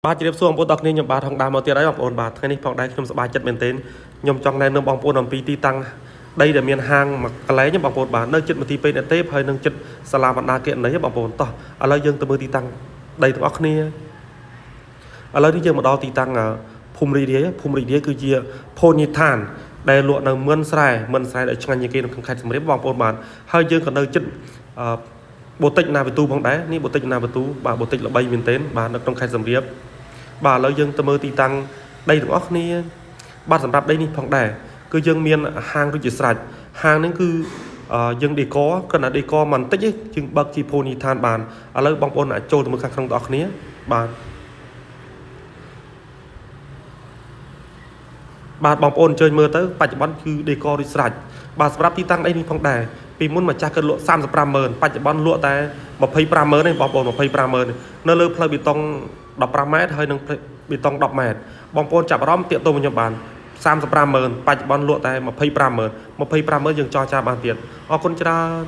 បាទជម្រាបសួរបងប្អូនទាំងគ្នាខ្ញុំបាទហងដាមកទៀតហើយបងប្អូនបាទថ្ងៃនេះផងដែរខ្ញុំសប្បាយចិត្តមែនទែនខ្ញុំចង់ណែនាំបងប្អូនអំពីទីតាំងដីដែលមានហាងមួយកន្លែងបងប្អូនបាទនៅជិតមន្ទីរពេទ្យអ្នកទេពហើយនឹងជិតសាលាបណ្ដាគណនេយ្យបងប្អូនតោះឥឡូវយើងទៅមើលទីតាំងដីទាំងអស់គ្នាឥឡូវនេះយើងមកដល់ទីតាំងភូមិរីរាយគឺជាភោជនីយដ្ឋានដែលលក់នៅមិនស្រែដែលឆ្ងាញ់ជាងគេនៅក្នុងខេត្តសៀមរាបបងប្អូនបាទហើយយើងក៏នៅជិតបូតិចណាវិទូផងដែរនេះបូតិចណាវិទូបាទបូតិចល្បីមែនទែនបាទនៅក្នុងខេត្តសៀមរាបបាទឥឡូវយើងទៅមើលទីតាំងដីទាំងអស់គ្នាបាទសម្រាប់ដីនេះផងដែរគឺយើងមានហាងដូចជាស្រេចហាងហ្នឹងគឺយើងដេកគ្រាន់តែដេកមិនតិចទេយើងបើកជាភោជនីយដ្ឋានបានឥឡូវបងប្អូនអាចចូលទៅមើលខាងក្នុងទាំងអស់គ្នាបាទបងប្អូនអញ្ជើញមើលទៅបច្ចុប្បន្នគឺដេកដូចស្រេចបាទសម្រាប់ទីតាំងដីនេះផងដែរពីមុនម្ចាស់គាត់លក់350000បច្ចុប្បន្នលក់តែ250,000ទេបងប្អូន250,000នៅលើផ្លូវបេតុង15ម៉ែត្រហើយនឹងបេតុង10ម៉ែត្របងប្អូនចាប់អារម្មណ៍តាកតងខ្ញុំបាន350000បច្ចុប្បន្នលក់តែ250,000យើងចរចាបានទៀតអរគុណច្រើន